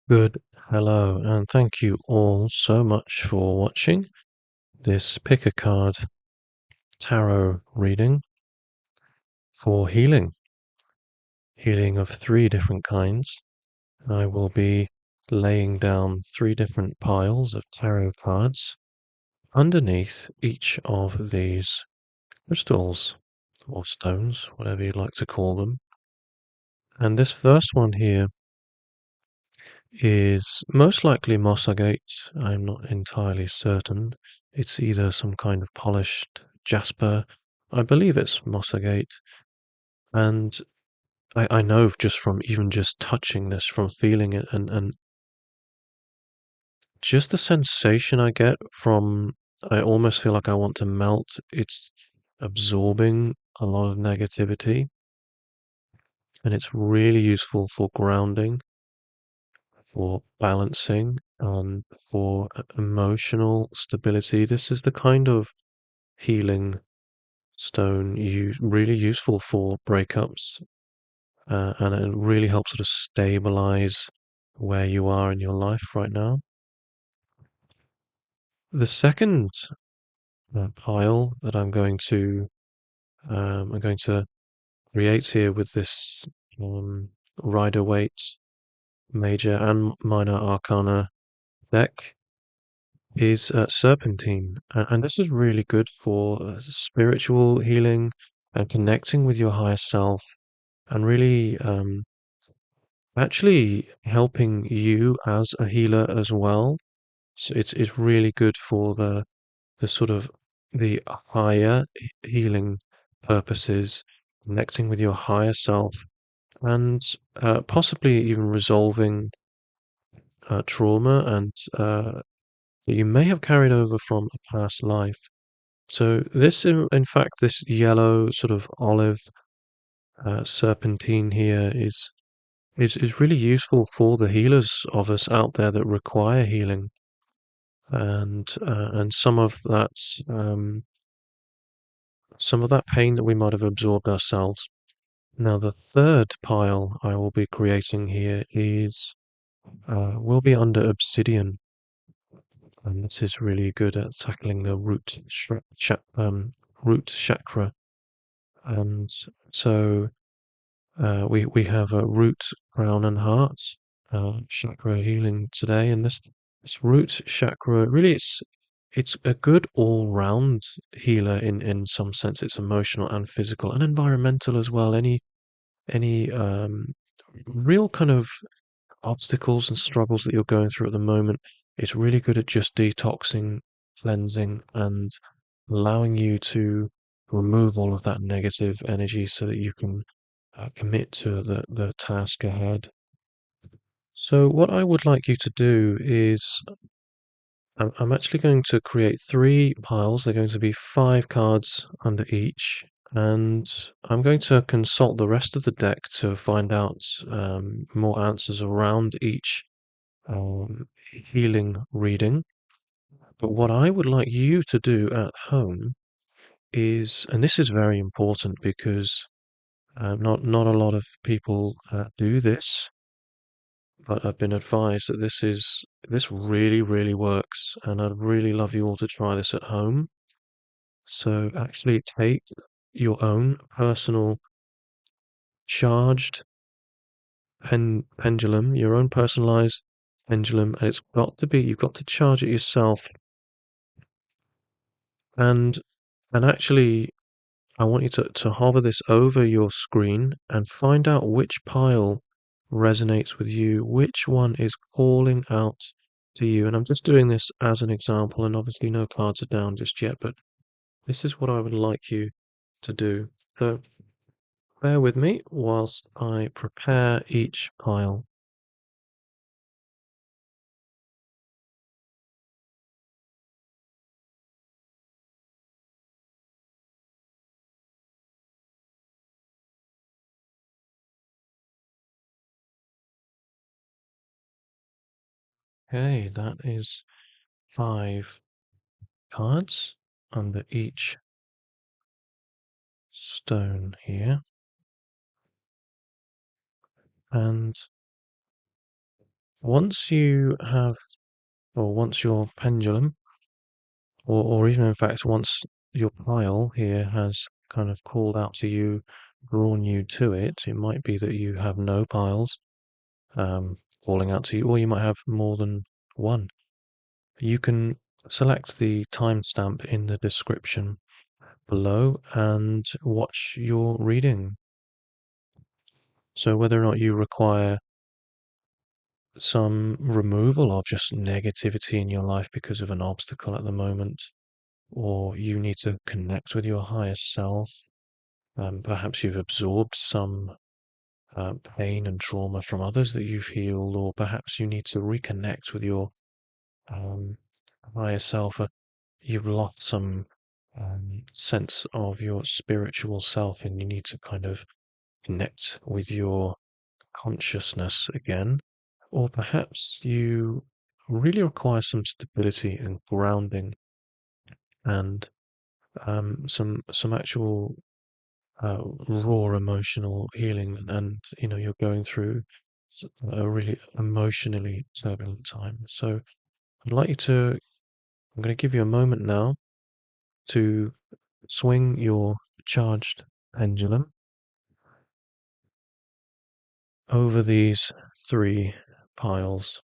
Good. Hello, and thank you all so much for watching this pick a card tarot reading for healing of three different kinds. I will be laying down three different piles of tarot cards underneath each of these crystals or stones, whatever you'd like to call them. And this first one here is most likely moss agate. I'm not entirely certain. It's either some kind of polished jasper. I believe it's moss agate. And I know just from even just touching this, from feeling it, and just the sensation I get from, I almost feel like I want to melt. It's absorbing a lot of negativity, and it's really useful for grounding, for balancing, for emotional stability. This is the kind of healing stone really useful for breakups, and it really helps sort of stabilize where you are in your life right now. The second pile that I'm going to create here with this Rider-Waite Major and Minor Arcana deck is Serpentine, and this is really good for spiritual healing and connecting with your higher self, and really actually helping you as a healer as well. So it's really good for the sort of the higher healing purposes, connecting with your higher self, and possibly even resolving trauma and that you may have carried over from a past life. So this, in fact, this yellow sort of olive serpentine here is really useful for the healers of us out there that require healing, and some of that pain that we might have absorbed ourselves. Now, the third pile I will be creating here is will be under Obsidian, and this is really good at tackling the root chakra. And so we have a root, crown, and heart chakra healing today, and this root chakra really it's a good all-round healer in some sense. It's emotional and physical and environmental as well. Any real kind of obstacles and struggles that you're going through at the moment, it's really good at just detoxing, cleansing, and allowing you to remove all of that negative energy so that you can commit to the task ahead. So what I would like you to do is I'm actually going to create three piles. They're going to be 5 cards under each, and I'm going to consult the rest of the deck to find out more answers around each healing reading. But what I would like you to do at home is, and this is very important because not a lot of people do this, but I've been advised that this really works, and I'd really love you all to try this at home. So actually take your own personal charged pendulum, your own personalized pendulum, and you've got to charge it yourself. And actually, I want you to hover this over your screen and find out which pile resonates with you, which one is calling out to you. And I'm just doing this as an example, and obviously no cards are down just yet, but this is what I would like you to do. So bear with me whilst I prepare each pile. Okay, that is 5 cards under each stone here. And Once you have, or once your pendulum, or even in fact, once your pile here has kind of called out to you, drawn you to it, it might be that you have no piles calling out to you, or you might have more than one. You can select the timestamp in the description below and watch your reading. So whether or not you require some removal of just negativity in your life because of an obstacle at the moment, or you need to connect with your higher self, perhaps you've absorbed some pain and trauma from others that you've healed, or perhaps you need to reconnect with your um, higher self. You've lost some sense of your spiritual self, and you need to kind of connect with your consciousness again. Or perhaps you really require some stability and grounding, and some actual raw emotional healing, and you're going through a really emotionally turbulent time. So I'd like you to, I'm going to give you a moment now to swing your charged pendulum over these three piles.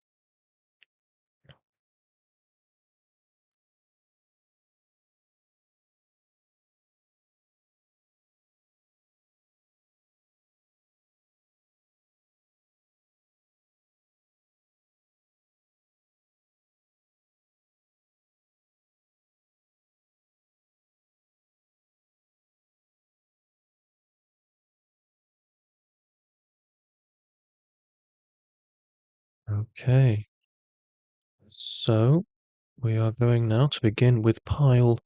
Okay, so we are going now to begin with pile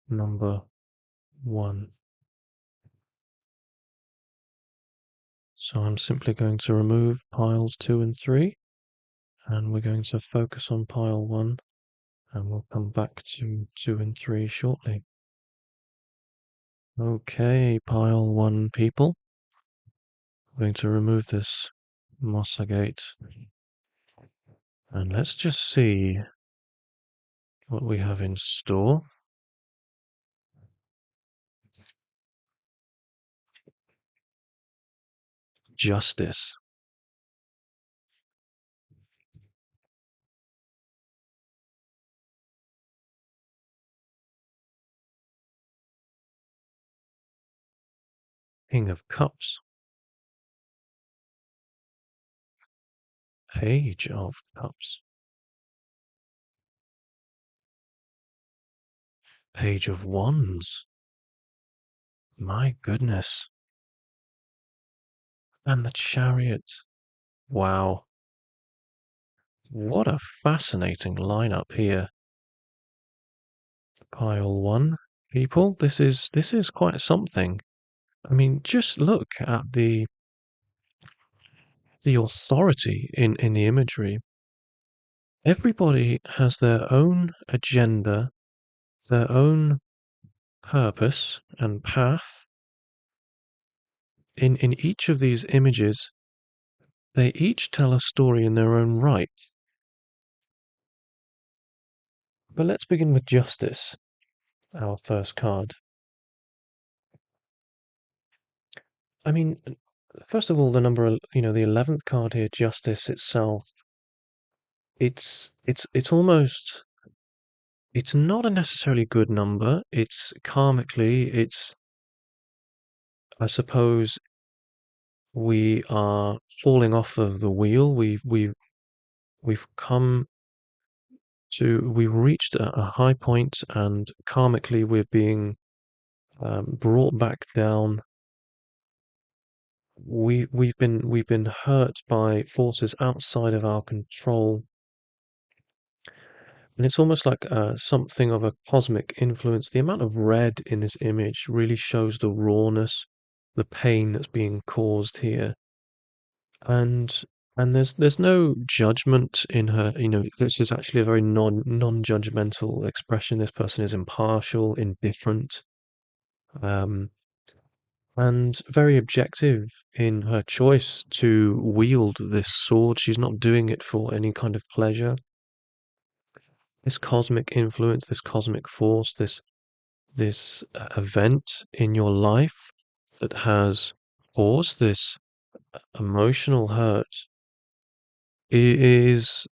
number one. So I'm simply going to remove piles 2 and 3, and we're going to focus on pile 1, and we'll come back to 2 and 3 shortly. Okay, pile 1 people. I'm going to remove this moss agate, and let's just see what we have in store. Justice. King of Cups. Page of Cups. Page of Wands. My goodness. And the Chariot. Wow. What a fascinating lineup here. Pile 1, people. This is quite something. I mean, just look at the authority in the imagery. Everybody has their own agenda, their own purpose and path. In each of these images, they each tell a story in their own right. But let's begin with Justice, our first card. I mean, first of all, the number, the 11th card here, Justice itself, it's almost, it's not a necessarily good number. It's karmically, I suppose we are falling off of the wheel. We've come to, we've reached a high point, and karmically we're being brought back down. We've been hurt by forces outside of our control, and it's almost like something of a cosmic influence. The amount of red in this image really shows the rawness, the pain that's being caused here, and there's no judgment in her. This is actually a very non-judgmental expression. This person is impartial, indifferent. Um, and very objective in her choice to wield this sword. She's not doing it for any kind of pleasure. This cosmic influence, this cosmic force, this event in your life that has caused this emotional hurt is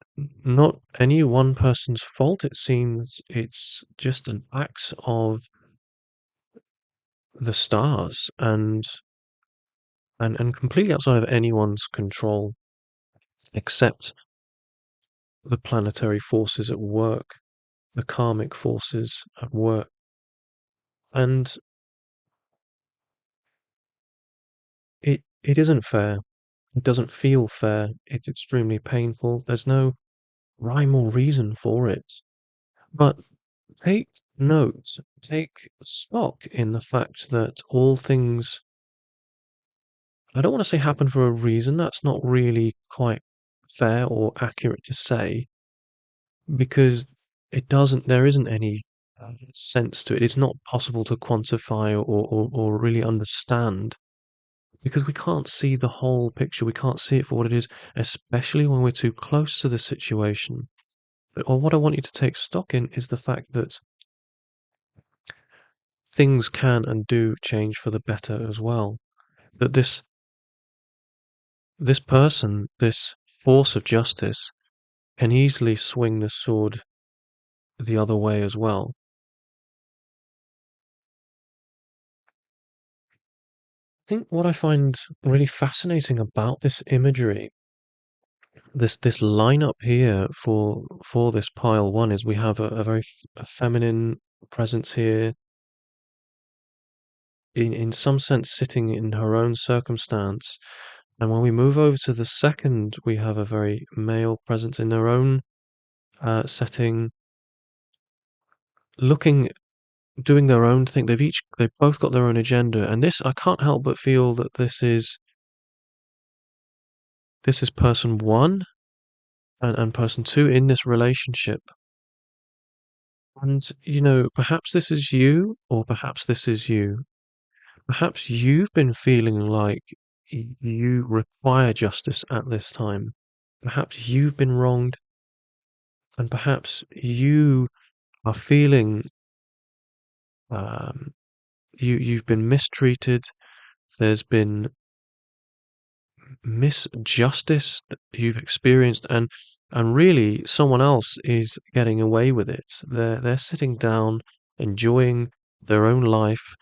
not any one person's fault, it seems. It's just an act of the stars and completely outside of anyone's control except the planetary forces at work, the karmic forces at work. And it isn't fair. It doesn't feel fair. It's extremely painful. There's no rhyme or reason for it. But take note, take stock in the fact that all things, I don't want to say happen for a reason. That's not really quite fair or accurate to say because there isn't any sense to it. It's not possible to quantify or really understand because we can't see the whole picture. We can't see it for what it is, especially when we're too close to the situation. Or what I want you to take stock in is the fact that things can and do change for the better as well. That this person, this force of justice, can easily swing the sword the other way as well. I think what I find really fascinating about this imagery, this lineup here for this pile one, is we have a very a feminine presence here, in some sense sitting in her own circumstance. And when we move over to the second, we have a very male presence in their own setting, looking, doing their own thing. They've both got their own agenda, and this I can't help but feel that this is person one and person two in this relationship. And perhaps this is you, or perhaps this is you. Perhaps you've been feeling like you require justice at this time. Perhaps you've been wronged, and perhaps you are feeling um, you've been mistreated. There's been misjustice that you've experienced, and really someone else is getting away with it. They're sitting down, enjoying their own life,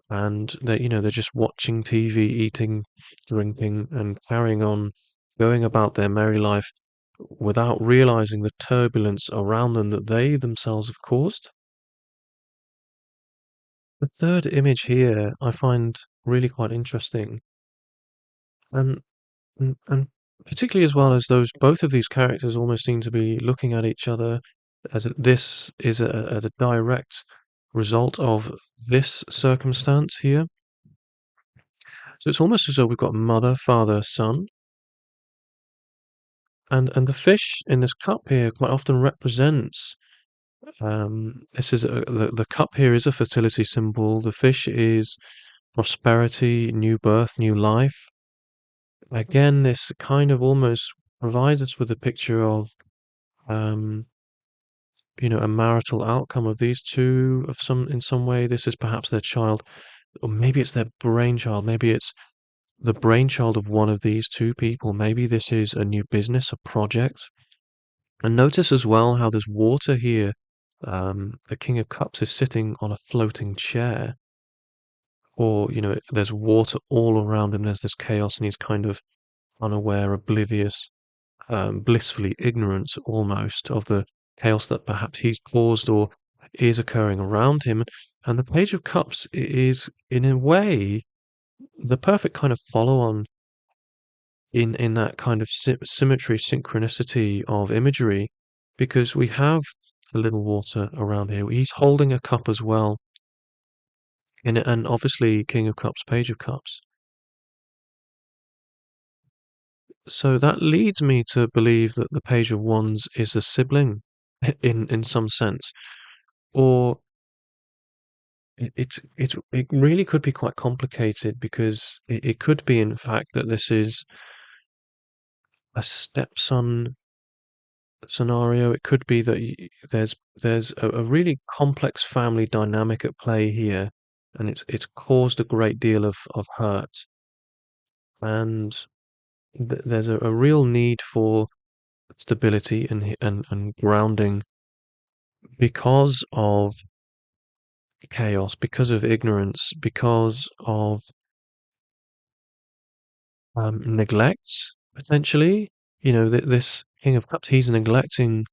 and they're just watching TV, eating, drinking, and carrying on, going about their merry life without realizing the turbulence around them that they themselves have caused. The third image here I find really quite interesting, and and particularly as well as those both of these characters almost seem to be looking at each other as this is a direct result of this circumstance here. So it's almost as though we've got mother, father, son, and the fish in this cup here quite often represents. This is the cup here is a fertility symbol. The fish is prosperity, new birth, new life. Again, this kind of almost provides us with a picture of um, a marital outcome of these two of some in some way. This is perhaps their child, or maybe it's their brainchild. Maybe it's the brainchild of one of these two people. Maybe this is a new business, a project. And notice as well how there's water here. The King of Cups is sitting on a floating chair, or there's water all around him. There's this chaos, and he's kind of unaware, oblivious, blissfully ignorant almost of the chaos that perhaps he's caused or is occurring around him. And the Page of Cups is, in a way, the perfect kind of follow-on in that kind of symmetry, synchronicity of imagery, because we have a little water around here. He's holding a cup as well, and obviously King of Cups, Page of Cups. So that leads me to believe that the Page of Wands is a sibling in some sense, or it really could be quite complicated because it could be, in fact, that this is a stepson scenario. It could be that there's a really complex family dynamic at play here, and it's caused a great deal of hurt, and there's a real need for stability and grounding because of chaos, because of ignorance, because of neglect, potentially. You know, this King of Cups, he's neglecting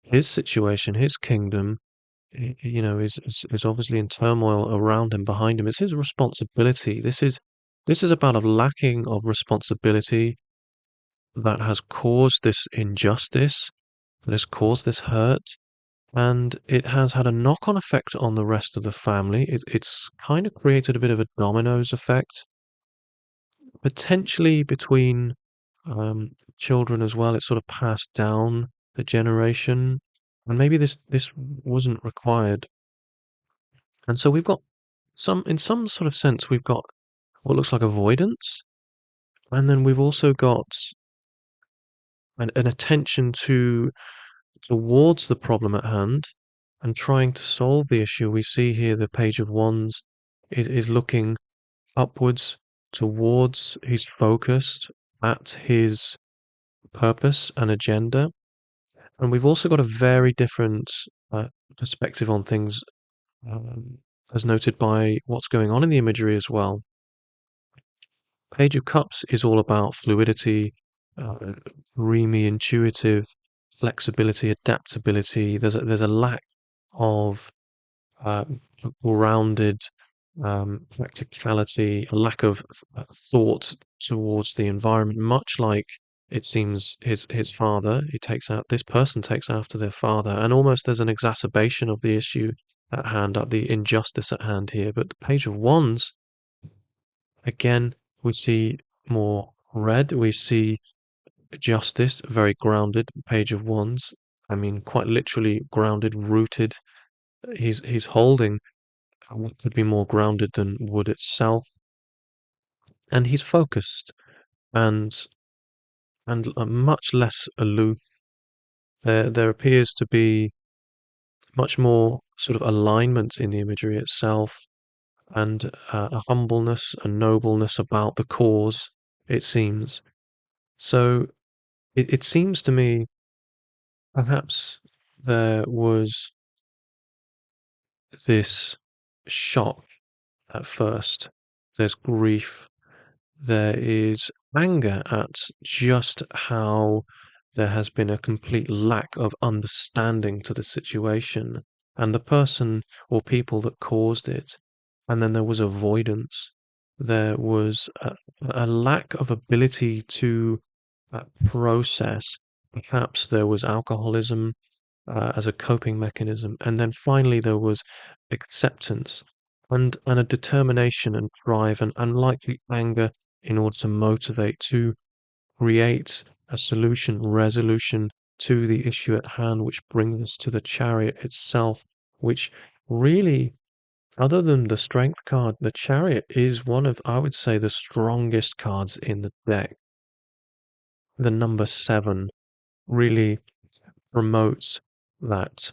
his situation, his kingdom, you know, is obviously in turmoil around him, behind him. It's his responsibility. This is about a lacking of responsibility that has caused this injustice, that has caused this hurt, and it has had a knock-on effect on the rest of the family. It's kind of created a bit of a dominoes effect, potentially between children as well. It's sort of passed down the generation, and maybe this wasn't required. And so we've got in some sort of sense, we've got what looks like avoidance, and then we've also got an attention towards the problem at hand and trying to solve the issue. We see here the Page of Wands is looking upwards towards, he's focused at his purpose and agenda. And we've also got a very different uh, perspective on things, um, as noted by what's going on in the imagery as well. Page of Cups is all about fluidity, uh, dreamy, intuitive, flexibility, adaptability. There's a lack of uh, grounded practicality, a lack of thought towards the environment, much like it seems his father. This person takes after their father, and almost there's an exacerbation of the issue at hand, the injustice at hand here. But the Page of Wands, again, we see more red. We see justice, very grounded. Page of Wands, I mean, quite literally grounded, rooted. He's holding what could be more grounded than wood itself, and he's focused and much less aloof. There appears to be much more sort of alignment in the imagery itself, and a humbleness, a nobleness about the cause, it seems. So it seems to me perhaps there was this shock at first. There's grief, there is anger at just how there has been a complete lack of understanding to the situation and the person or people that caused it. And then there was avoidance. There was a lack of ability to process. Perhaps there was alcoholism as a coping mechanism. And then finally, there was acceptance and a determination and drive and likely anger in order to motivate, to create a resolution to the issue at hand, which brings us to the chariot itself, which really, other than the strength card, the chariot is one of, I would say, the strongest cards in the deck. The number 7 really promotes that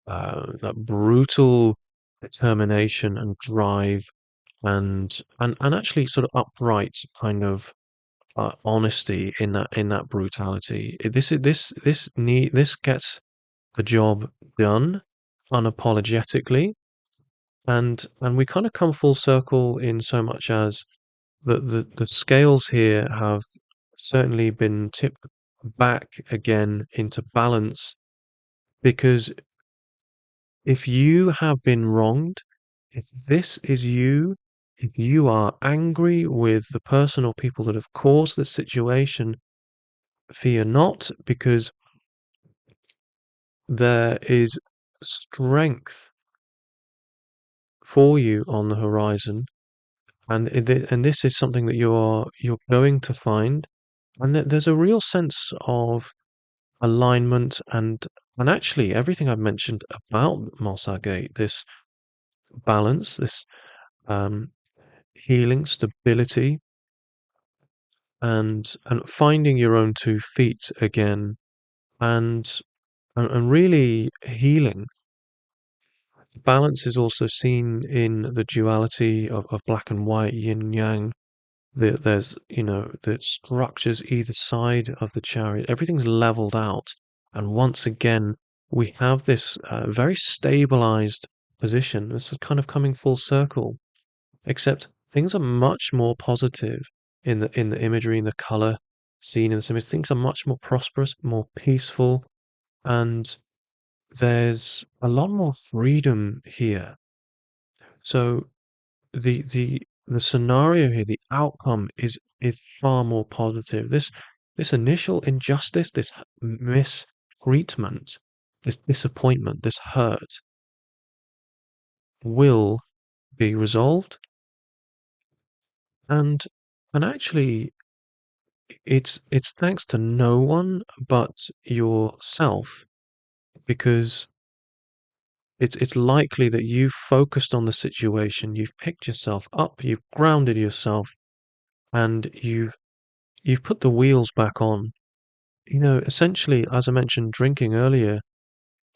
that brutal determination and drive and actually sort of upright kind of honesty in that brutality. This gets the job done unapologetically, and we kind of come full circle in so much as the scales here have certainly been tipped back again into balance because if you have been wronged, if this is you, if you are angry with the person or people that have caused the situation, fear not, because there is strength for you on the horizon, and and this is something that you're going to find, and there's a real sense of alignment and actually everything I've mentioned about Moss Agate, this balance, this um, healing, stability, and finding your own 2 feet again, and and really healing. Balance is also seen in the duality of black and white, yin yang. There's, the structures either side of the chariot. Everything's leveled out, and once again, we have this very stabilized position. This is kind of coming full circle, except things are much more positive in the imagery, in the color seen in this image. Things are much more prosperous, more peaceful, and there's a lot more freedom here. So the scenario here, the outcome is far more positive. This initial injustice, this mistreatment, this disappointment, this hurt will be resolved, and actually it's thanks to no one but yourself, because it's likely that you've focused on the situation, you've picked yourself up, you've grounded yourself, and you've put the wheels back on. Essentially, as I mentioned, drinking earlier,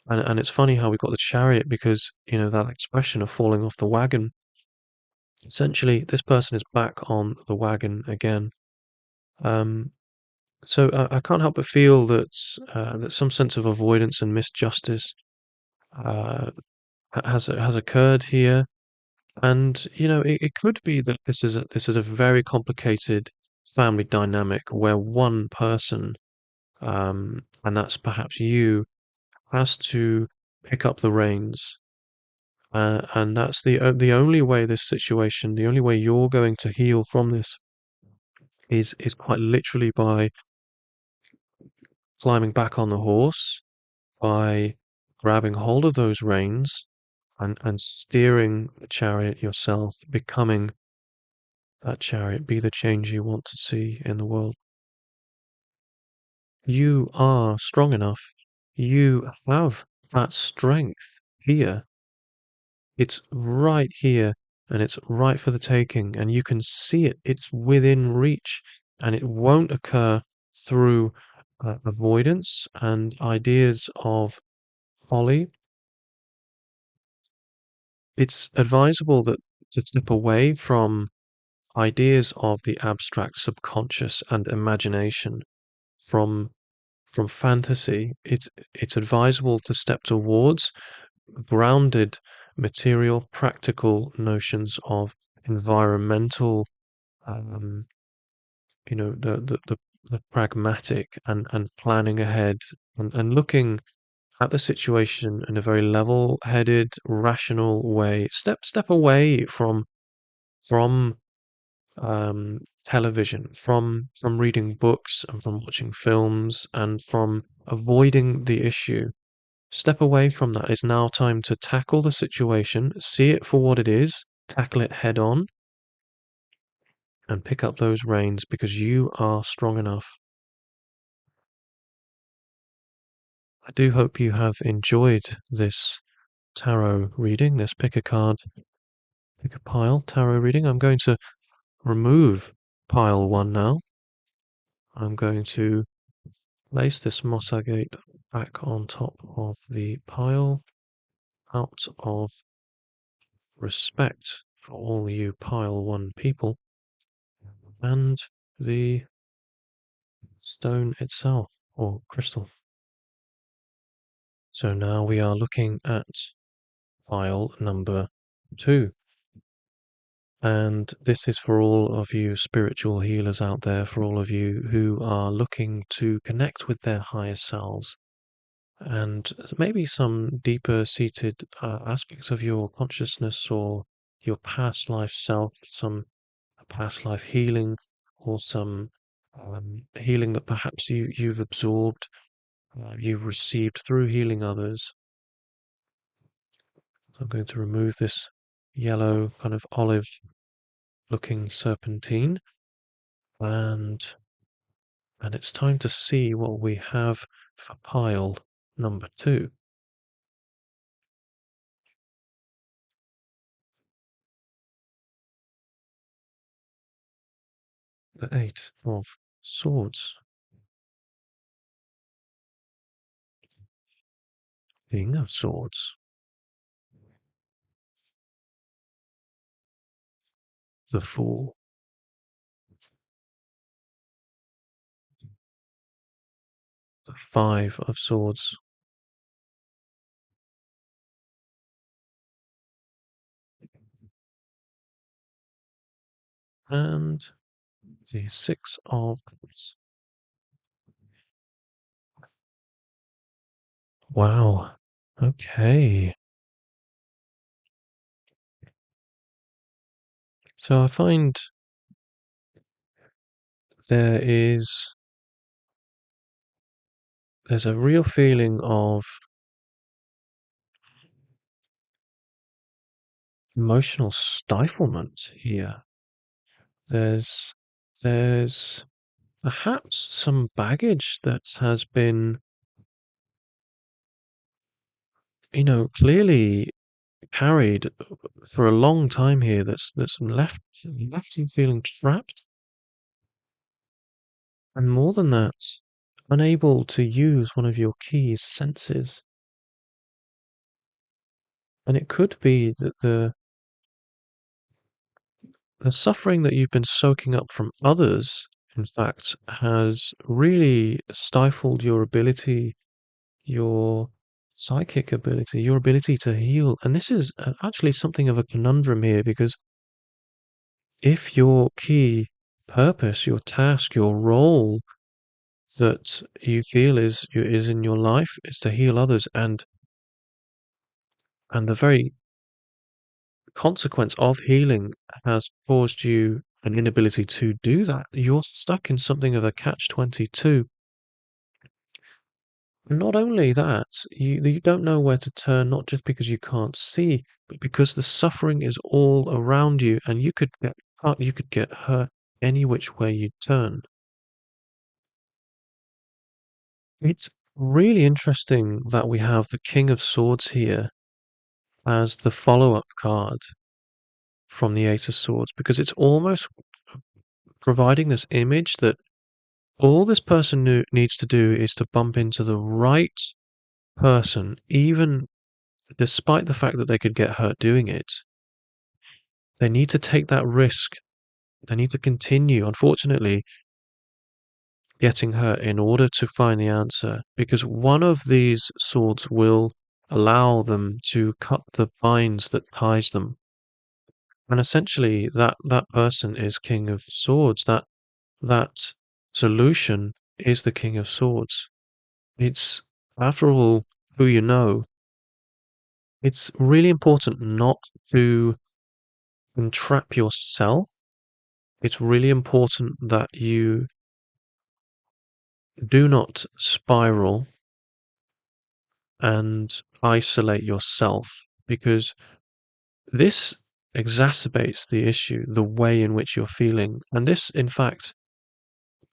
and it's funny how we got the chariot because, that expression of falling off the wagon. Essentially, this person is back on the wagon again. Um, so I can't help but feel that some sense of avoidance and misjustice uh, has occurred here, and it could be that this is a very complicated family dynamic where one person, and that's perhaps you, has to pick up the reins. And that's the only way this situation, the only way you're going to heal from this is quite literally by climbing back on the horse, by grabbing hold of those reins and steering the chariot yourself, becoming that chariot, be the change you want to see in the world. You are strong enough. You have that strength here. It's right here, and it's right for the taking, and you can see it. It's within reach, and it won't occur through avoidance and ideas of folly. It's advisable that to step away from ideas of the abstract subconscious and imagination, from fantasy. It's advisable to step towards grounded, material, practical notions of environmental, um, the pragmatic and planning ahead, and looking at the situation in a very level-headed, rational way. Step away from television, from reading books and from watching films and from avoiding the issue. Step away from that. It's now time to tackle the situation, see it for what it is, tackle it head on, and pick up those reins because you are strong enough. I do hope you have enjoyed this tarot reading, this pick a card, pick a pile tarot reading. I'm going to remove pile one now. I'm going to place this moss agate back on top of the pile out of respect for all you pile one people, and the stone itself, or crystal. So now we are looking at pile number 2. And this is for all of you spiritual healers out there, for all of you who are looking to connect with their higher selves and maybe some deeper seated aspects of your consciousness or your past life self, some past life healing, or some healing that perhaps you've absorbed, you've received through healing others. I'm going to remove this yellow kind of olive looking serpentine, and it's time to see what we have for pile number 2. The Eight of Swords. King of Swords. The Fool. The Five of Swords. And the Six of Cups. Wow. Okay. So I find there is there's a real feeling of emotional stiflement here. There's perhaps some baggage that has been, clearly carried for a long time here that's left you feeling trapped, and more than that, unable to use one of your key senses. And it could be that the suffering that you've been soaking up from others, in fact, has really stifled your ability, your psychic ability, your ability to heal. And this is actually something of a conundrum here, because if your key purpose, your task, your role that you feel is in your life is to heal others, and the very consequence of healing has caused you an inability to do that, you're stuck in something of a catch-22. Not only that, you don't know where to turn, not just because you can't see, but because the suffering is all around you, and you could get cut, you could get hurt any which way you turn. It's really interesting that we have the King of Swords here as the follow-up card from the Eight of Swords, because it's almost providing this image that all this person needs to do is to bump into the right person, even despite the fact that they could get hurt doing it. They need to take that risk. They need to continue, unfortunately, getting hurt in order to find the answer, because one of these swords will allow them to cut the binds that ties them. And essentially that person is King of Swords. That solution is the King of Swords. It's, after all, who you know. It's really important not to entrap yourself. It's really important that you do not spiral and isolate yourself, because this exacerbates the issue, the way in which you're feeling. And this, in fact,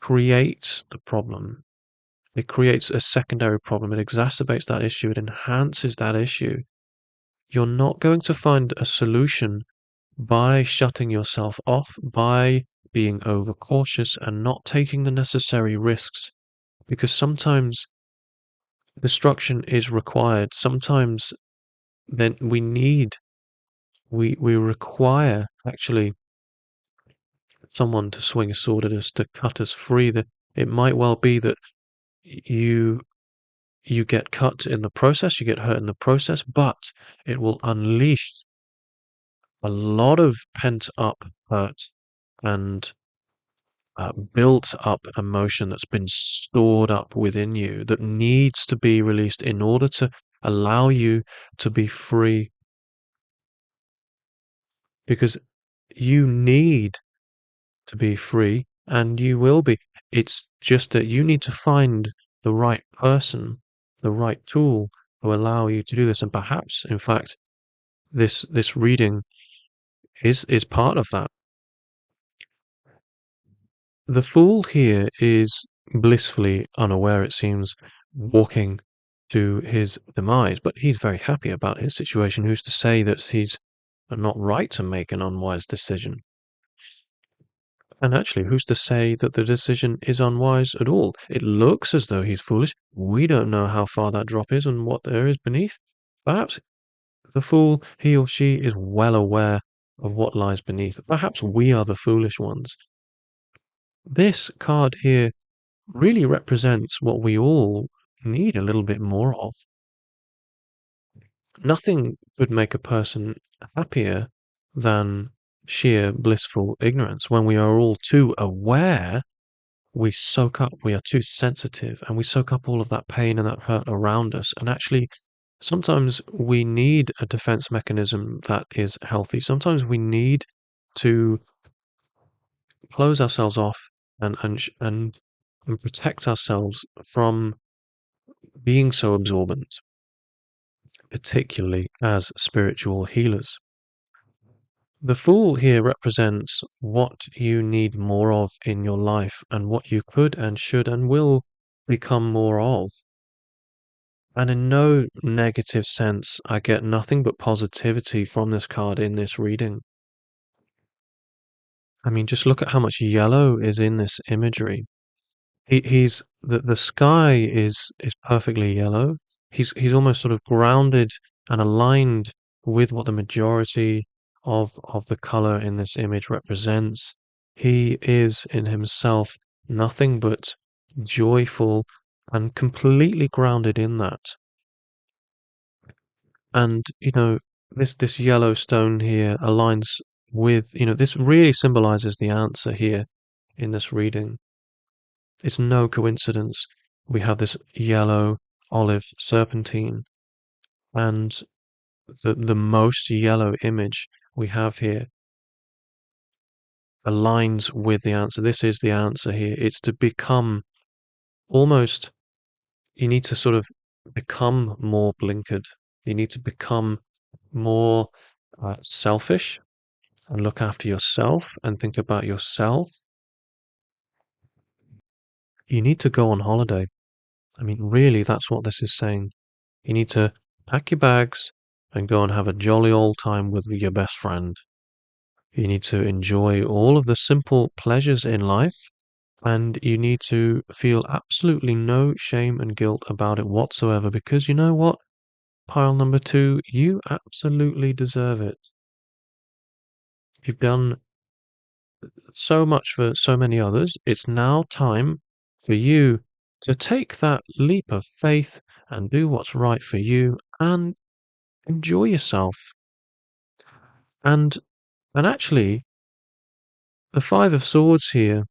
creates the problem. It creates a secondary problem. It exacerbates that issue. It enhances that issue. You're not going to find a solution by shutting yourself off, by being overcautious and not taking the necessary risks, because sometimes destruction is required. Sometimes then we require actually someone to swing a sword at us, to cut us free. That it might well be that you you get cut in the process, you get hurt in the process, but it will unleash a lot of pent up hurt and built up emotion that's been stored up within you that needs to be released in order to allow you to be free, because you need to be free, and you will be. It's just that you need to find the right person, the right tool to allow you to do this. And perhaps, in fact, this reading is part of that. The fool here is blissfully unaware, it seems, walking to his demise, but he's very happy about his situation. Who's to say that he's not right to make an unwise decision? And actually, who's to say that the decision is unwise at all? It looks as though he's foolish. We don't know how far that drop is and what there is beneath. Perhaps the fool, he or she, is well aware of what lies beneath. Perhaps we are the foolish ones. This card here really represents what we all need a little bit more of. Nothing could make a person happier than sheer blissful ignorance. When we are all too aware, we soak up, we are too sensitive, and we soak up all of that pain and that hurt around us. And actually, sometimes we need a defense mechanism that is healthy. Sometimes we need to close ourselves off and protect ourselves from being so absorbent, particularly as spiritual healers. The Fool here represents what you need more of in your life and what you could and should and will become more of. And in no negative sense, I get nothing but positivity from this card in this reading. I mean, just look at how much yellow is in this imagery. He's the sky is perfectly yellow. He's almost sort of grounded and aligned with what the majority of the color in this image represents. He is in himself nothing but joyful and completely grounded in that. And this yellow stone here aligns with, this really symbolizes the answer here in this reading. It's no coincidence we have this yellow olive serpentine, and the most yellow image we have here aligns with the answer. This is the answer here. It's to become almost, you need to sort of become more blinkered. You need to become more selfish and look after yourself and think about yourself. You need to go on holiday. I mean, really, that's what this is saying. You need to pack your bags and go and have a jolly old time with your best friend. You need to enjoy all of the simple pleasures in life, and you need to feel absolutely no shame and guilt about it whatsoever, because you know what? Pile number two, you absolutely deserve it. You've done so much for so many others. It's now time for you to take that leap of faith and do what's right for you and enjoy yourself. And actually, the Five of Swords here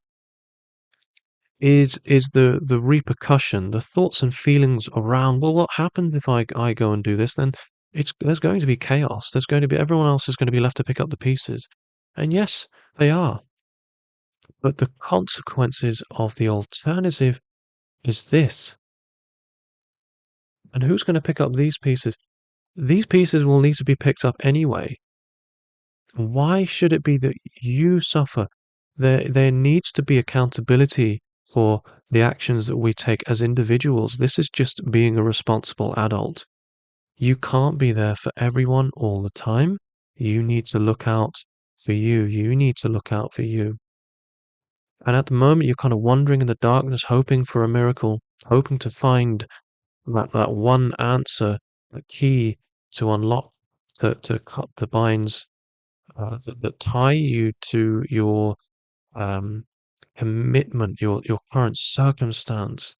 is the repercussion, the thoughts and feelings around, well, what happens if I go and do this? Then there's going to be chaos. There's going to be everyone else is going to be left to pick up the pieces. And yes, they are. But the consequences of the alternative is this. And who's going to pick up these pieces? These pieces will need to be picked up anyway. Why should it be that you suffer? There needs to be accountability for the actions that we take as individuals. This is just being a responsible adult. You can't be there for everyone all the time. You need to look out for you. You need to look out for you. And at the moment, you're kind of wandering in the darkness, hoping for a miracle, hoping to find that one answer, the key to unlock, to cut the binds that tie you to your commitment, your current circumstance.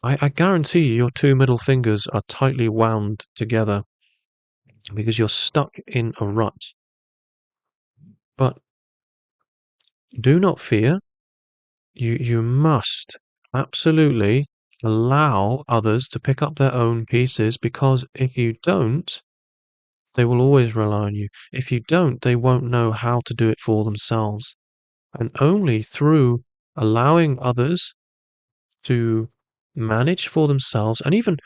I guarantee you, your two middle fingers are tightly wound together because you're stuck in a rut. But do not fear. You must absolutely allow others to pick up their own pieces, because if you don't, they will always rely on you. If you don't, they won't know how to do it for themselves. And only through allowing others to manage for themselves and even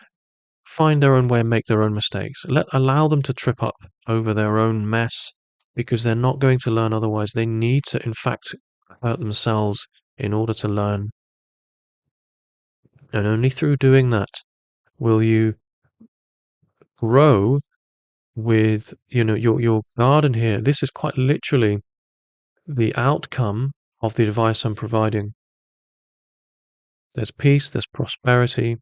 find their own way and make their own mistakes. Allow them to trip up over their own mess, because they're not going to learn otherwise. They need to, in fact, hurt themselves in order to learn. And only through doing that will you grow with, your garden here. This is quite literally the outcome of the advice I'm providing. There's peace, there's prosperity.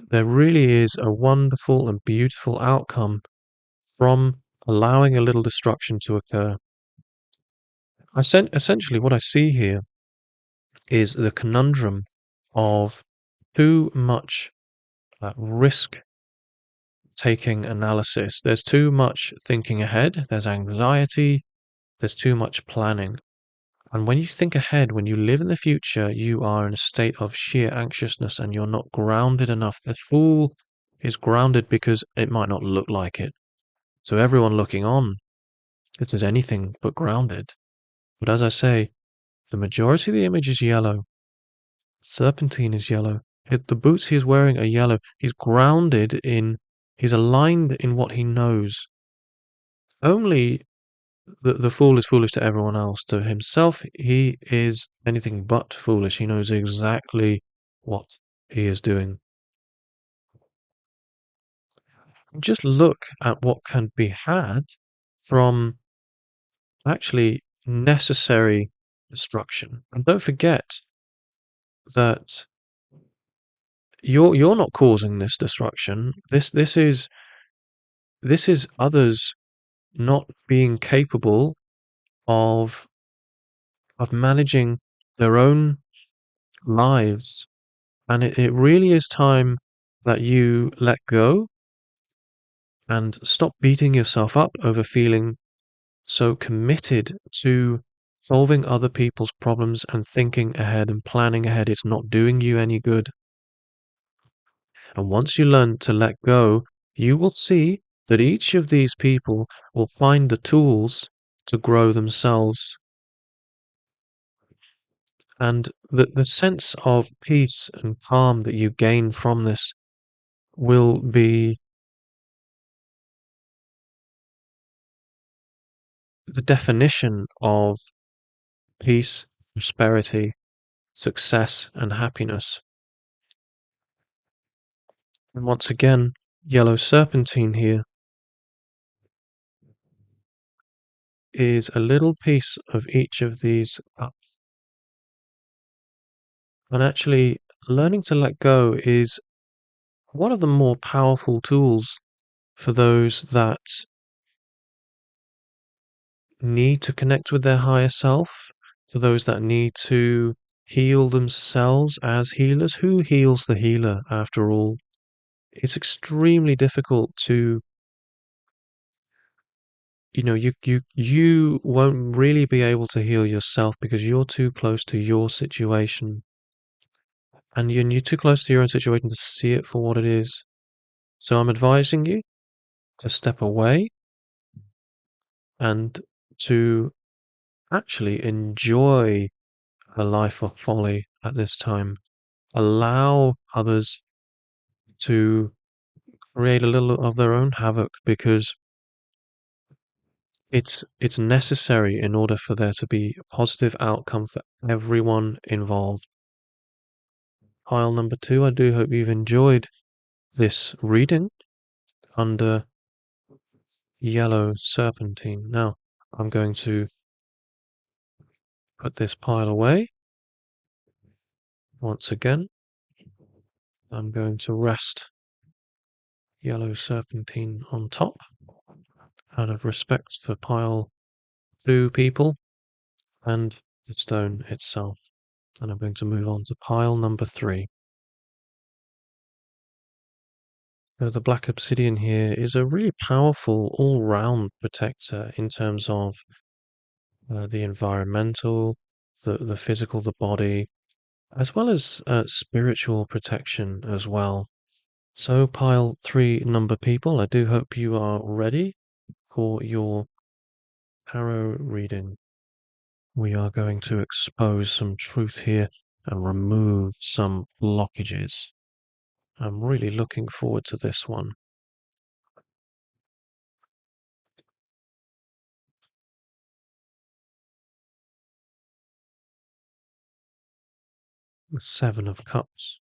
There really is a wonderful and beautiful outcome from allowing a little destruction to occur. Essentially, what I see here is the conundrum of too much risk taking analysis. There's too much thinking ahead, there's anxiety, there's too much planning. And when you think ahead, when you live in the future, you are in a state of sheer anxiousness and you're not grounded enough. The fool is grounded because it might not look like it. So everyone looking on, it is anything but grounded. But as I say, the majority of the image is yellow. Serpentine is yellow. The boots he is wearing are yellow. He's grounded in, he's aligned in what he knows. Only the fool is foolish to everyone else. To himself, he is anything but foolish. He knows exactly what he is doing. Just look at what can be had from actually necessary destruction. And don't forget that you're not causing this destruction. This is others not being capable of managing their own lives. And it really is time that you let go and stop beating yourself up over feeling so committed to solving other people's problems and thinking ahead and planning ahead. It's not doing you any good. And once you learn to let go, you will see that each of these people will find the tools to grow themselves. And the sense of peace and calm that you gain from this will be the definition of peace, prosperity, success, and happiness. And once again, yellow serpentine here is a little piece of each of these cups. And actually, learning to let go is one of the more powerful tools for those that need to connect with their higher self, for those that need to heal themselves as healers. Who heals the healer, after all? It's extremely difficult to, you won't really be able to heal yourself because you're too close to your situation. And you're too close to your own situation to see it for what it is. So I'm advising you to step away and to actually enjoy a life of folly at this time. Allow others to create a little of their own havoc because it's necessary in order for there to be a positive outcome for everyone involved. Pile number 2, I do hope you've enjoyed this reading under yellow serpentine. Now, I'm going to put this pile away. Once again, I'm going to rest yellow serpentine on top out of respect for pile 2 people and the stone itself. And I'm going to move on to pile number 3. So the black obsidian here is a really powerful all-round protector in terms of the environmental, the physical, the body, as well as spiritual protection as well. So pile 3 number people, I do hope you are ready for your tarot reading. We are going to expose some truth here and remove some blockages. I'm really looking forward to this one. The 7 of Cups.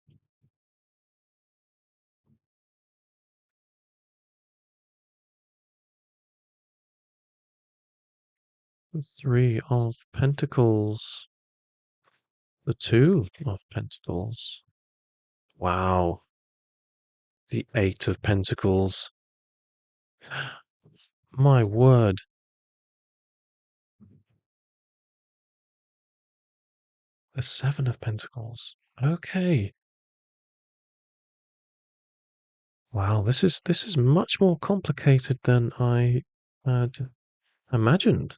The 3 of Pentacles. The Two of Pentacles. Wow. The Eight of Pentacles. My word. The Seven of Pentacles. Okay. Wow, this is much more complicated than I had imagined.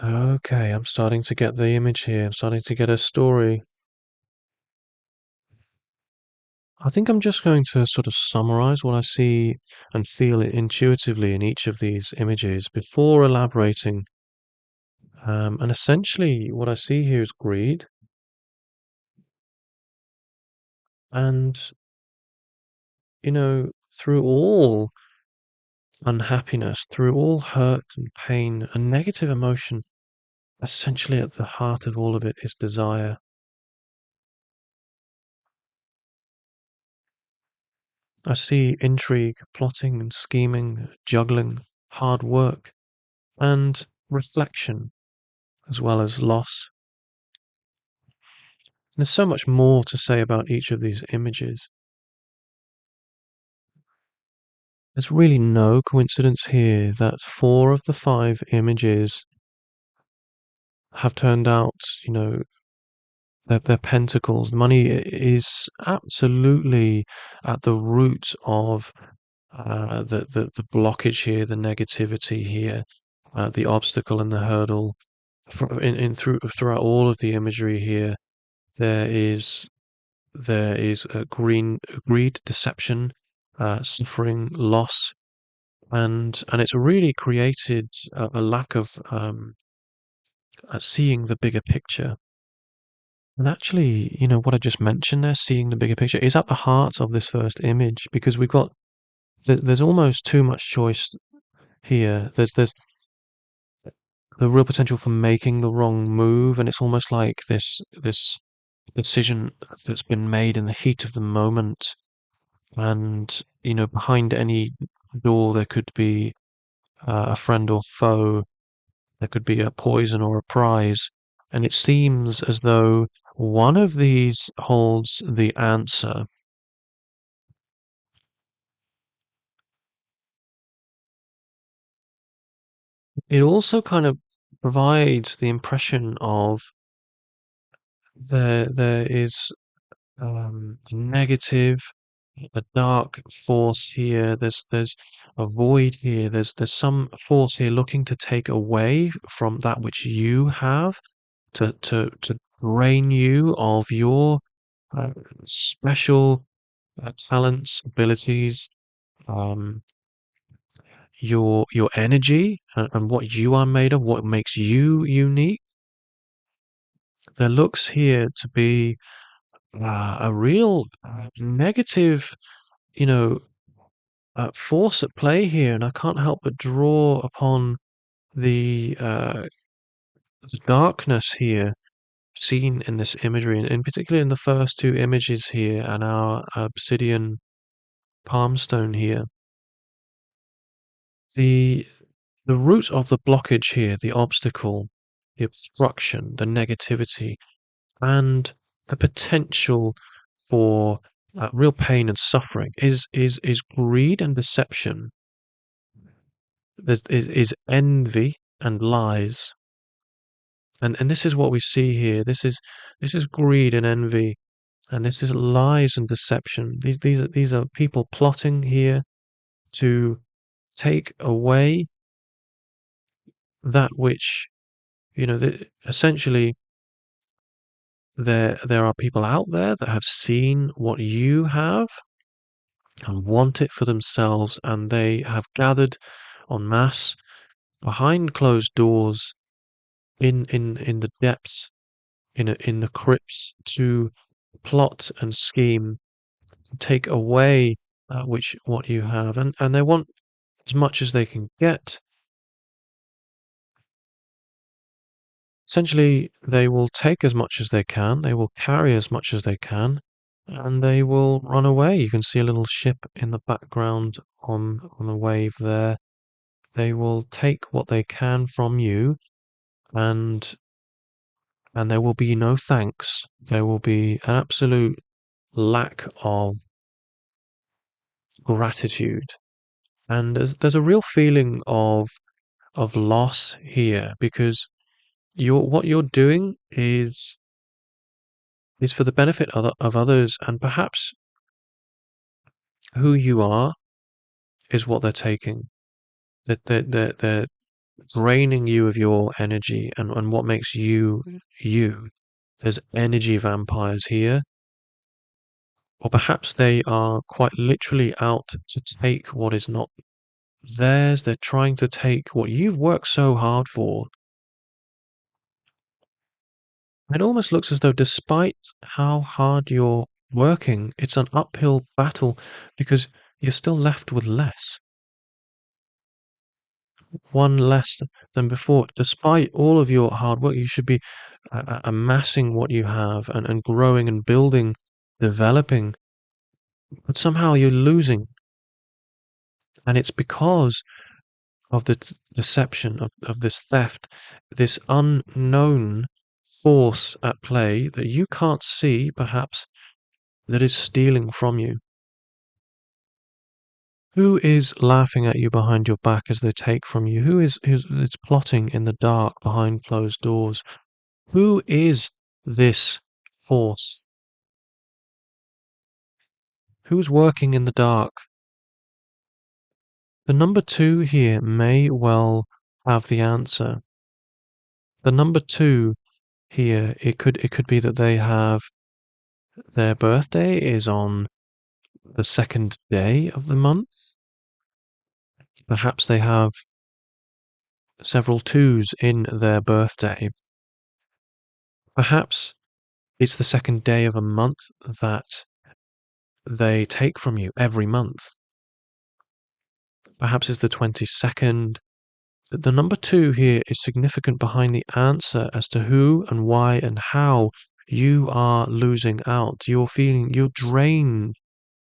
Okay, I'm starting to get the image here. I'm starting to get a story. I think I'm just going to sort of summarize what I see and feel intuitively in each of these images before elaborating. And essentially, what I see here is greed. And, through all unhappiness, through all hurt and pain and negative emotion, essentially at the heart of all of it is desire. I see intrigue, plotting and scheming, juggling, hard work, and reflection, as well as loss. There's so much more to say about each of these images. There's really no coincidence here that 4 of the 5 images have turned out, they're pentacles. The money is absolutely at the root of the blockage here, the negativity here, the obstacle and the hurdle. Throughout all of the imagery here, there is greed, deception, suffering, loss, and it's really created a lack of seeing the bigger picture. And actually, what I just mentioned there, seeing the bigger picture, is at the heart of this first image because there's almost too much choice here. There's the real potential for making the wrong move, and it's almost like this decision that's been made in the heat of the moment. And behind any door there could be a friend or foe, there could be a poison or a prize, and it seems as though one of these holds the answer. It also kind of provides the impression of there is a negative, a dark force here. There's a void here. There's some force here looking to take away from that which you have, to drain you of your uh, special talents, abilities, um, your energy, and what you are made of, what makes you unique. There looks here to be a real negative, you know, force at play here, and I can't help but draw upon the darkness here seen in this imagery, and in particular in the first 2 images here and our obsidian palm stone here. The the root of the blockage here, the obstacle, the obstruction, the negativity, and the potential for real pain and suffering is greed and deception. Is envy and lies, and this is what we see here. This is greed and envy, and this is lies and deception. These are people plotting here to take away that which essentially there are people out there that have seen what you have and want it for themselves, and they have gathered en masse behind closed doors in the depths, in the crypts, to plot and scheme to take away which what you have, and they want as much as they can get. Essentially, they will take as much as they can, they will carry as much as they can, and they will run away. You can see a little ship in the background on a wave there. They will take what they can from you, and there will be no thanks. There will be an absolute lack of gratitude. And there's a real feeling of loss here because what you're doing is for the benefit of others, and perhaps who you are is what they're taking. They're draining you of your energy and what makes you you. There's energy vampires here, or perhaps they are quite literally out to take what is not theirs. They're trying to take what you've worked so hard for. It almost looks as though despite how hard you're working, it's an uphill battle because you're still left with less. One less than before. Despite all of your hard work, you should be amassing what you have and growing and building, developing, but somehow you're losing. And it's because of the deception of this theft, this unknown force at play that you can't see, perhaps, that is stealing from you. Who is laughing at you behind your back as they take from you? Who is plotting in the dark behind closed doors? Who is this force? Who's working in the dark? The number two here may well have the answer. The number two here, it could be that they have their birthday is on the second day of the month. Perhaps they have several twos in their birthday. Perhaps it's the second day of a month that they take from you every month. Perhaps it's the 22nd. The number two here is significant behind the answer as to who and why and how you are losing out. You're drained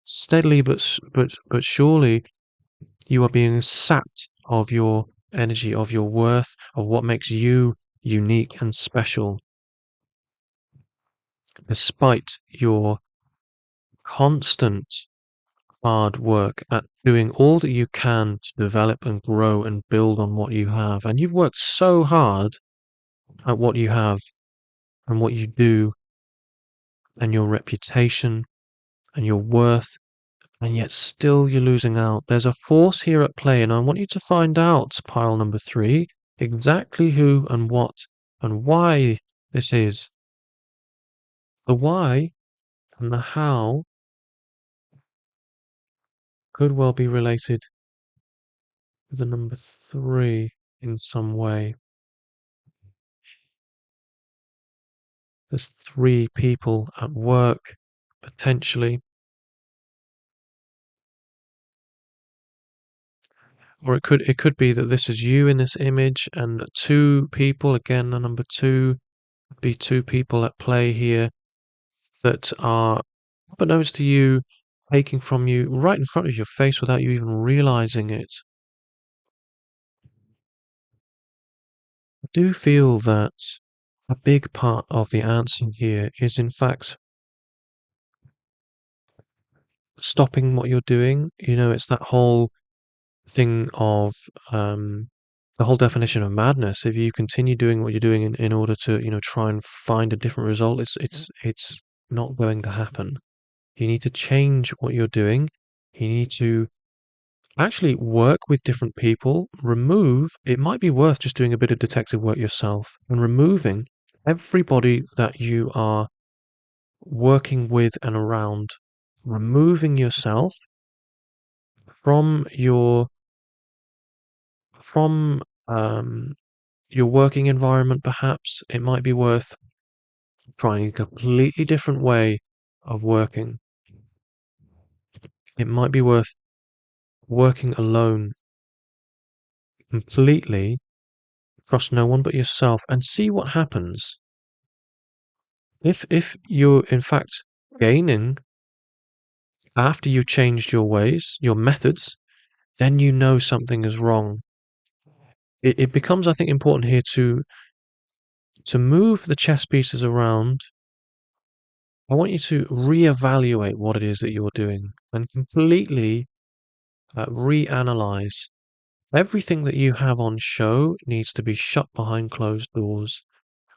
steadily, but surely you are being sapped of your energy, of your worth, of what makes you unique and special, despite your constant hard work at doing all that you can to develop and grow and build on what you have. And you've worked so hard at what you have and what you do and your reputation and your worth, and yet still you're losing out. There's a force here at play, and I want you to find out, pile number three, exactly who and what and why this is. The why and the how could well be related to the number three in some way. There's three people at work, potentially. Or it could be that this is you in this image and two people, again, the number two, be two people at play here that are, unbeknownst to you, taking from you right in front of your face without you even realizing it. I do feel that a big part of the answer here is, in fact, stopping what you're doing. It's that whole thing of the whole definition of madness. If you continue doing what you're doing in order to, try and find a different result, it's not going to happen. You need to change what you're doing. You need to actually work with different people. It might be worth just doing a bit of detective work yourself and removing everybody that you are working with and around, removing yourself from from your working environment. Perhaps it might be worth trying a completely different way of working. It might be worth working alone completely, trust no one but yourself, and see what happens. If you're in fact gaining after you changed your ways, your methods, then you know something is wrong. it becomes, I think, important here to move the chess pieces around. I want you to reevaluate what it is that you're doing and completely reanalyze. Everything that you have on show needs to be shut behind closed doors.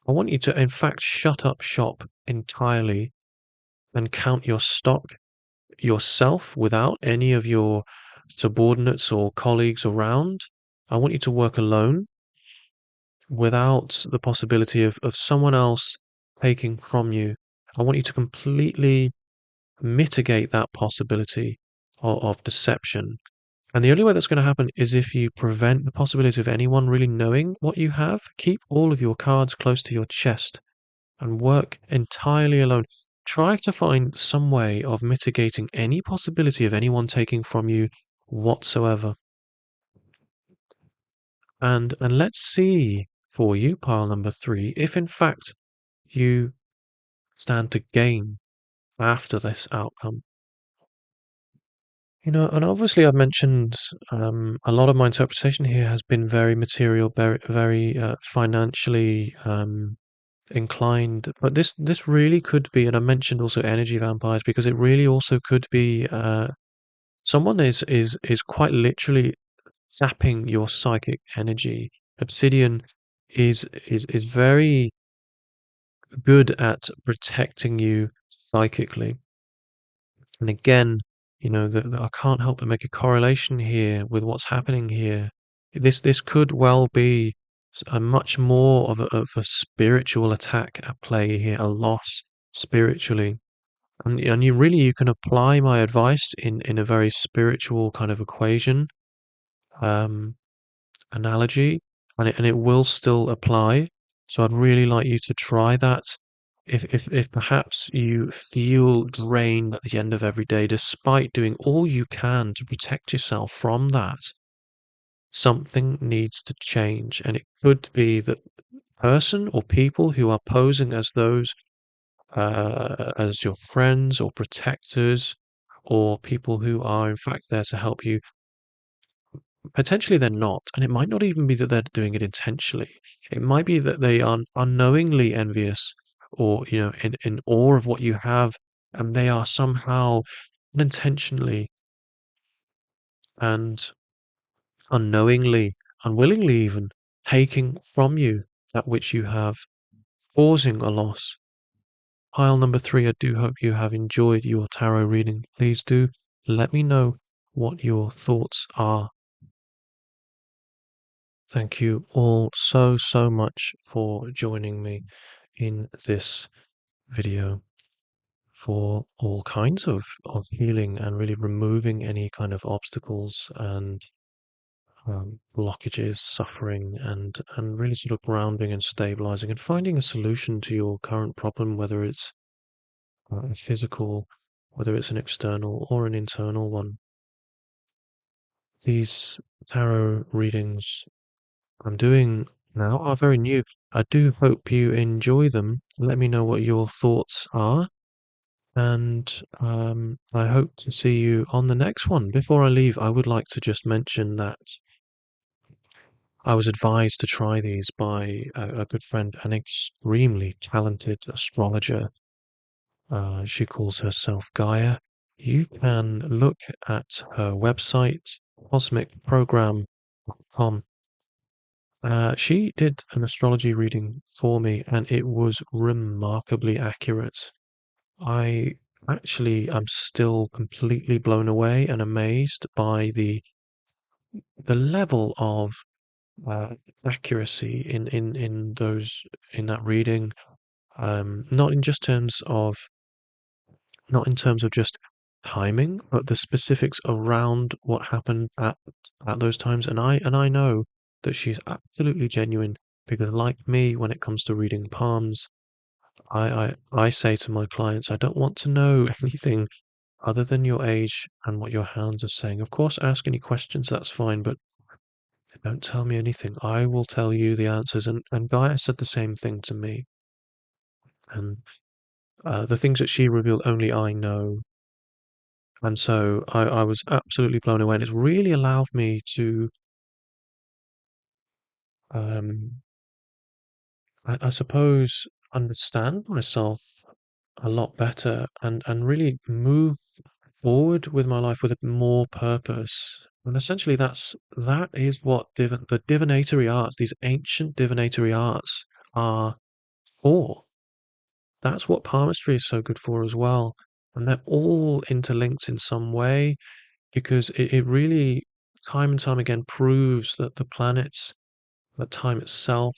I want you to, in fact, shut up shop entirely and count your stock yourself without any of your subordinates or colleagues around. I want you to work alone without the possibility of someone else taking from you. I want you to completely mitigate that possibility of deception. And the only way that's going to happen is if you prevent the possibility of anyone really knowing what you have. Keep all of your cards close to your chest and work entirely alone. Try to find some way of mitigating any possibility of anyone taking from you whatsoever. And let's see for you, pile number 3, if in fact you stand to gain after this outcome. And obviously I've mentioned a lot of my interpretation here has been very material, very financially inclined. But this really could be, and I mentioned also energy vampires because it really also could be someone is quite literally sapping your psychic energy. Obsidian is very good at protecting you psychically. And again, I can't help but make a correlation here with what's happening here. This could well be a much more of a spiritual attack at play here, a loss spiritually. And you can apply my advice in a very spiritual kind of equation, um, analogy, and it will still apply. So I'd really like you to try that. If perhaps you feel drained at the end of every day, despite doing all you can to protect yourself from that, something needs to change. And it could be that person or people who are posing as those as your friends or protectors or people who are in fact there to help you. Potentially they're not, and it might not even be that they're doing it intentionally. It might be that they are unknowingly envious or, in awe of what you have, and they are somehow unintentionally and unknowingly, unwillingly even, taking from you that which you have, causing a loss. Pile number 3, I do hope you have enjoyed your tarot reading. Please do let me know what your thoughts are. Thank you all so, so much for joining me in this video for all kinds of healing and really removing any kind of obstacles and blockages, suffering, and really sort of grounding and stabilizing and finding a solution to your current problem, whether it's physical, whether it's an external or an internal one. These tarot readings I'm doing now are very new. I do hope you enjoy them. Let me know what your thoughts are, and I hope to see you on the next one. Before I leave, I would like to just mention that I was advised to try these by a good friend, an extremely talented astrologer. She calls herself Gaia. You can look at her website, cosmicprogram.com. She did an astrology reading for me, and it was remarkably accurate. I actually am still completely blown away and amazed by the level of uh, accuracy in that reading. Not in just terms of not in terms of just timing, but the specifics around what happened at those times. And I know that she's absolutely genuine because, like me, when it comes to reading palms, I say to my clients, I don't want to know anything other than your age and what your hands are saying. Of course, ask any questions, that's fine, but don't tell me anything. I will tell you the answers. And Gaia said the same thing to me. And the things that she revealed, only I know. And so I was absolutely blown away. And it's really allowed me to um, I suppose, understand myself a lot better and really move forward with my life with more purpose. And essentially, that is what the divinatory arts, these ancient divinatory arts, are for. That's what palmistry is so good for as well. And they're all interlinked in some way because it really, time and time again, proves that the planets, that time itself,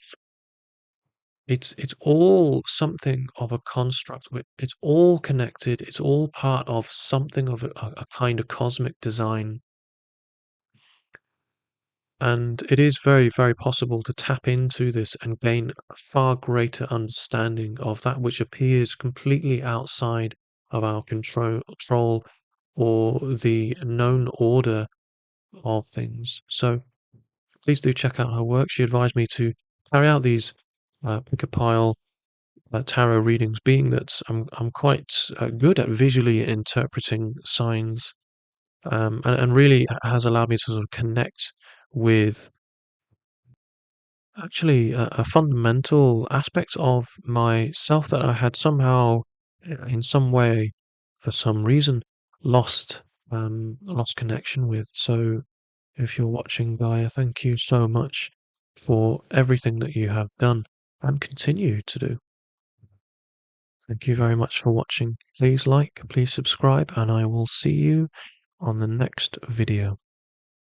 it's all something of a construct. It's all connected. It's all part of something of a kind of cosmic design. And it is very, very possible to tap into this and gain a far greater understanding of that which appears completely outside of our control or the known order of things. So please do check out her work. She advised me to carry out these pick a pile tarot readings, being that I'm quite good at visually interpreting signs, and really has allowed me to sort of connect with actually a fundamental aspect of myself that I had somehow, in some way, for some reason, lost lost connection with. So if you're watching, Gaia, thank you so much for everything that you have done and continue to do. Thank you very much for watching. Please like, please subscribe, and I will see you on the next video.